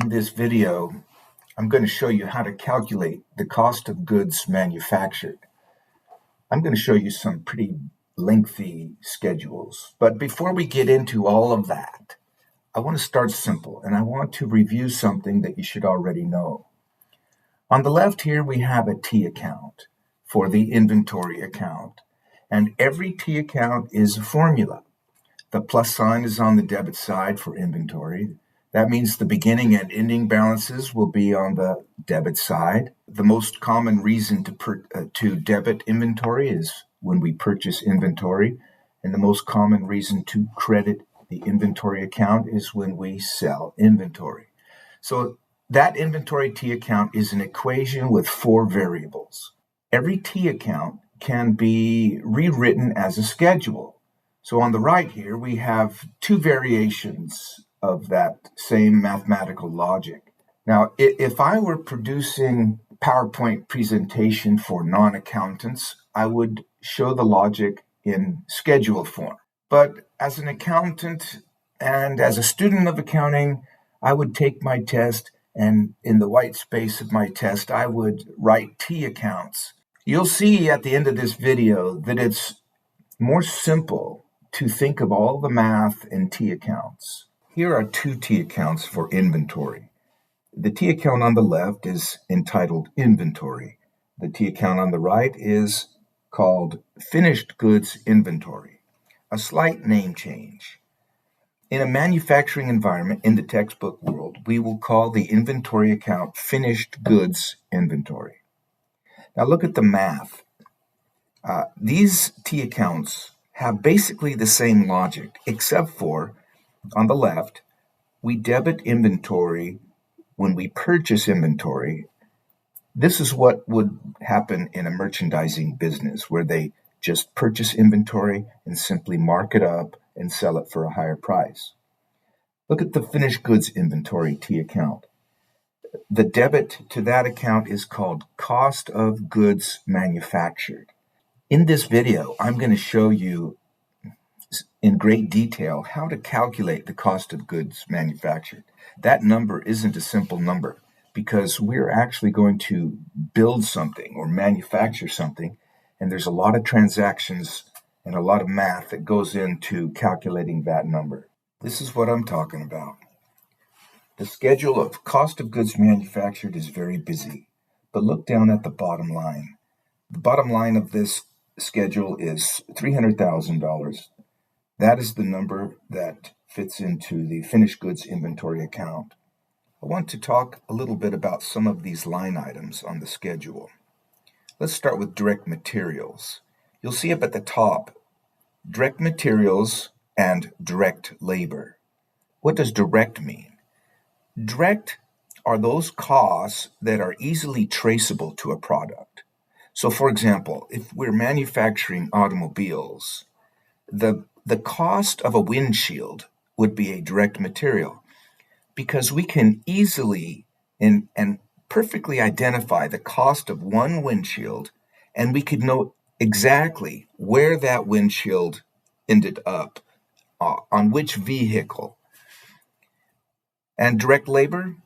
In this video, I'm going to show you how to calculate the cost of goods manufactured. I'm going to show you some pretty lengthy schedules. But before we get into all of that, I want to start simple, and I want to review something that you should already know. On the left here, we have a T account for the inventory account, and every T account is a formula. The plus sign is on the debit side for inventory. That means the beginning and ending balances will be on the debit side. The most common reason to debit inventory is when we purchase inventory, and the most common reason to credit the inventory account is when we sell inventory. So that inventory T account is an equation with four variables. Every T account can be rewritten as a schedule. So on the right here, we have two variations of that same mathematical logic. Now, if I were producing PowerPoint presentation for non-accountants, I would show the logic in schedule form. But as an accountant and as a student of accounting, I would take my test, and in the white space of my test, I would write T accounts. You'll see at the end of this video that it's more simple to think of all the math in T accounts. Here are two T accounts for inventory. The T account on the left is entitled Inventory. The T account on the right is called Finished Goods Inventory. A slight name change. In a manufacturing environment in the textbook world, we will call the inventory account Finished Goods Inventory. Now look at the math. These T accounts have basically the same logic, except for, on the left, we debit inventory when we purchase inventory. This is what would happen in a merchandising business, where they just purchase inventory and simply mark it up and sell it for a higher price. Look at the finished goods inventory T account. The debit to that account is called cost of goods manufactured. In this video, I'm going to show you in great detail how to calculate the cost of goods manufactured. That number isn't a simple number because we're actually going to build something or manufacture something, and there's a lot of transactions and a lot of math that goes into calculating that number. This is what I'm talking about. The schedule of cost of goods manufactured is very busy, but look down at the bottom line. The bottom line of this schedule is $300,000. That is the number that fits into the finished goods inventory account. I want to talk a little bit about some of these line items on the schedule. Let's start with direct materials. You'll see up at the top, direct materials and direct labor. What does direct mean? Direct are those costs that are easily traceable to a product. So for example, if we're manufacturing automobiles, the cost of a windshield would be a direct material because we can easily and perfectly identify the cost of one windshield, and we could know exactly where that windshield ended up, on which vehicle. And direct labor,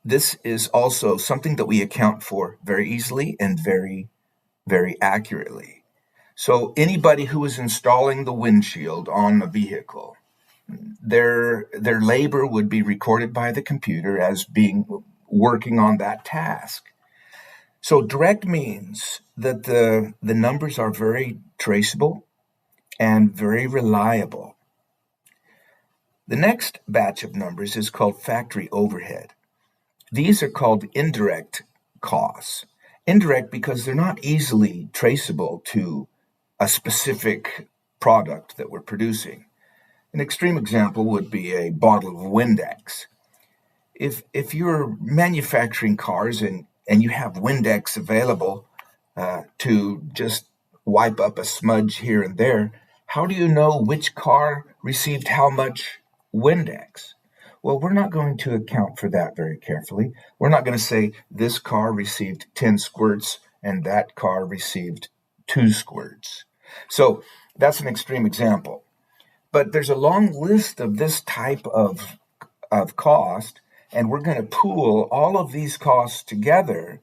this is also something that we account for very easily and very, very accurately. So anybody who is installing the windshield on a vehicle, their labor would be recorded by the computer as being working on that task. So direct means that the numbers are very traceable and very reliable. The next batch of numbers is called factory overhead. These are called indirect costs. Indirect because they're not easily traceable to a specific product that we're producing. An extreme example would be a bottle of Windex. If you're manufacturing cars and you have Windex available to just wipe up a smudge here and there, how do you know which car received how much Windex? Well, we're not going to account for that very carefully. We're not going to say this car received 10 squirts and that car received 2 squirts. So that's an extreme example. But there's a long list of this type of cost, And we're going to pool all of these costs together.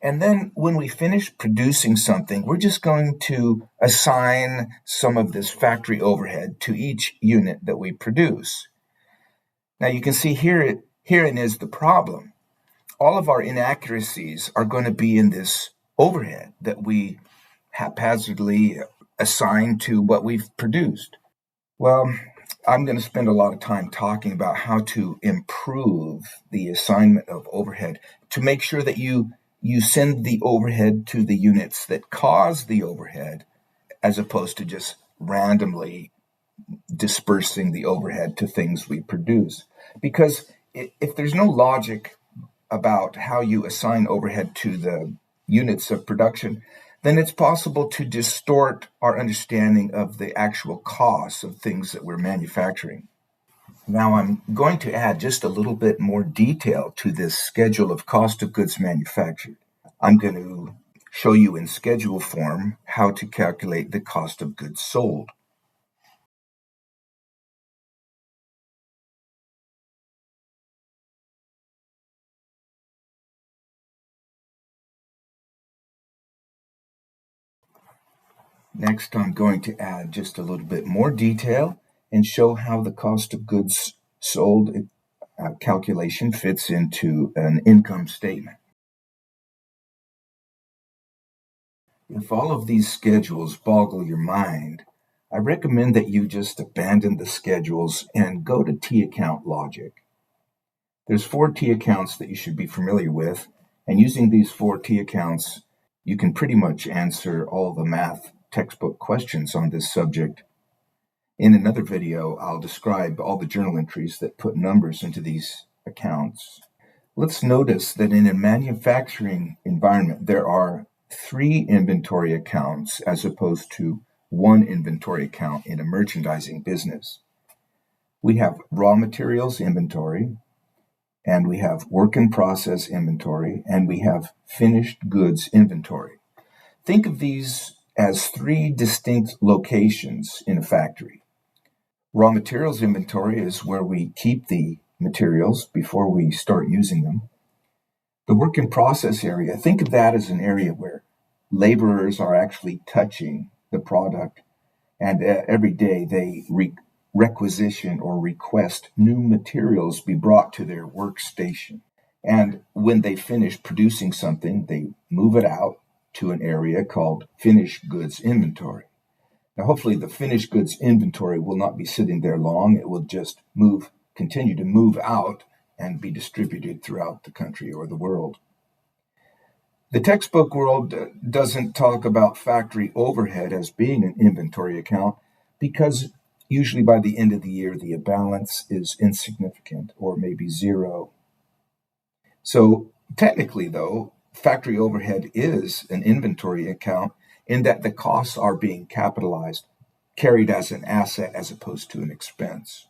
And then when we finish producing something, we're just going to assign some of this factory overhead to each unit that we produce. Now you can see herein is the problem. All of our inaccuracies are going to be in this overhead that we haphazardly assign to what we've produced. Well, I'm going to spend a lot of time talking about how to improve the assignment of overhead to make sure that you send the overhead to the units that cause the overhead, as opposed to just randomly dispersing the overhead to things we produce. Because if there's no logic about how you assign overhead to the units of production, then it's possible to distort our understanding of the actual costs of things that we're manufacturing. Now I'm going to add just a little bit more detail to this schedule of cost of goods manufactured. I'm going to show you in schedule form how to calculate the cost of goods sold. Next, I'm going to add just a little bit more detail and show how the cost of goods sold calculation fits into an income statement. If all of these schedules boggle your mind, I recommend that you just abandon the schedules and go to T account logic. There's 4 T accounts that you should be familiar with, and using these 4 T accounts, you can pretty much answer all the math textbook questions on this subject. In another video, I'll describe all the journal entries that put numbers into these accounts. Let's notice that in a manufacturing environment, there are 3 inventory accounts as opposed to 1 inventory account in a merchandising business. We have raw materials inventory, and we have work in process inventory, and we have finished goods inventory. Think of these as 3 distinct locations in a factory. Raw materials inventory is where we keep the materials before we start using them. The work in process area, think of that as an area where laborers are actually touching the product, and every day they requisition or request new materials be brought to their workstation. And when they finish producing something, they move it out to an area called finished goods inventory. Now, hopefully the finished goods inventory will not be sitting there long. It will just continue to move out and be distributed throughout the country or the world. The textbook world doesn't talk about factory overhead as being an inventory account because usually by the end of the year, the balance is insignificant or maybe zero. So technically, though, factory overhead is an inventory account in that the costs are being capitalized, carried as an asset as opposed to an expense.